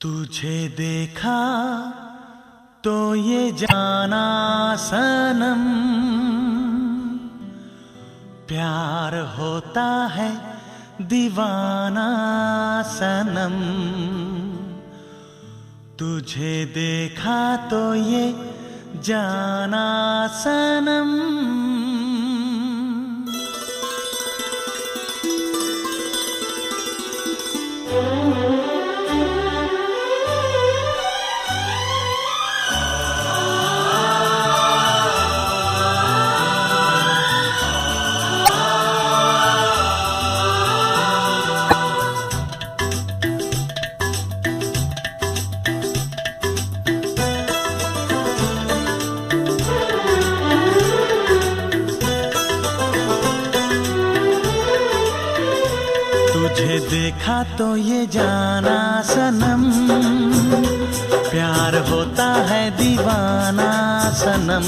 तुझे देखा तो ये जाना सनम, प्यार होता है दीवाना सनम। तुझे देखा तो ये जाना सनम। तुझे देखा तो ये जाना सनम, प्यार होता है दीवाना सनम।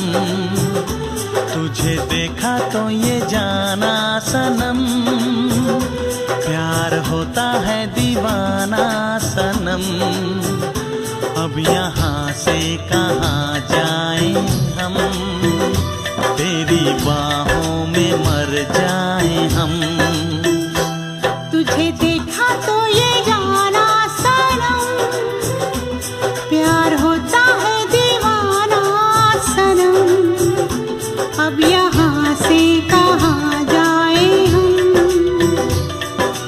तुझे देखा तो ये जाना सनम, प्यार होता है दीवाना सनम। अब यहाँ से कहाँ जाएं हम, तेरी बाहों में मर जाएं हम। तुझे देखा तो ये जाना सनम, प्यार होता है दीवाना सनम। अब यहाँ से कहाँ जाए हम,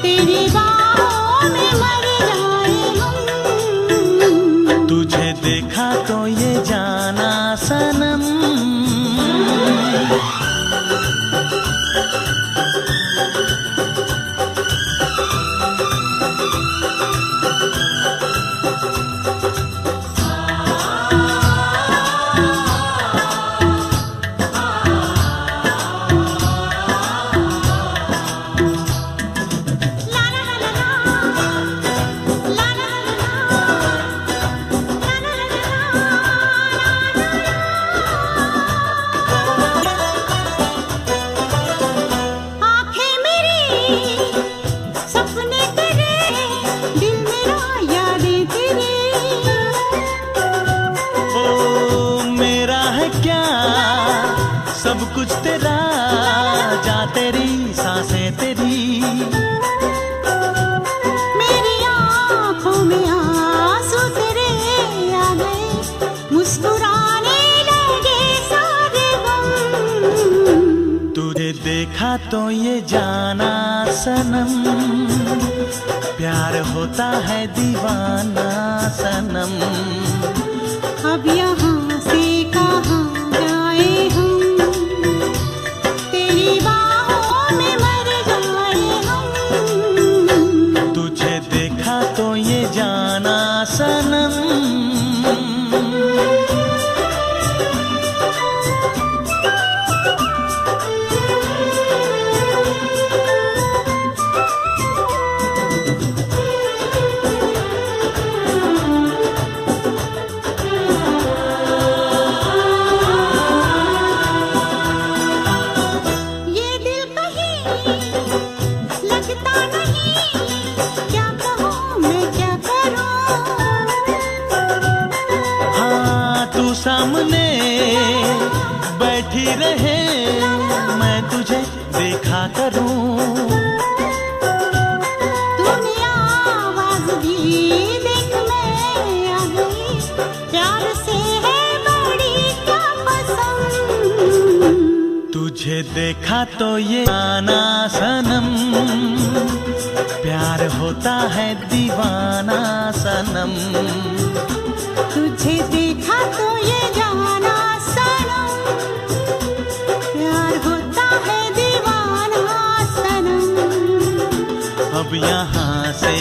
तेरी बाहों में मर जाए हम। तुझे देखा तो ये जाना सनम। सब कुछ तेरा, जा तेरी सांसें तेरी। मेरी आँखों में आंसू तेरे आ गए, मुस्कुराने लगे सारे गम। तुझे देखा तो ये जाना सनम, प्यार होता है दीवाना सनम। अब यहाँ से कहाँ जाए हम, तो ये जाना सनम। ये दिल कहीं लगता नहीं, क्या कहूँ मैं क्या करूँ। हाँ तू सामने बैठी रहे, मैं तुझे देखा करूँ। तूने आवाज़ दी, देख मैं आ गई, प्यार से है बड़ी क्या पसंद। तुझे देखा तो ये जाना सनम, प्यार होता है दीवाना सनम। तुझे देखा तो ये जाना सनम, प्यार होता है दीवाना सनम। अब यहाँ से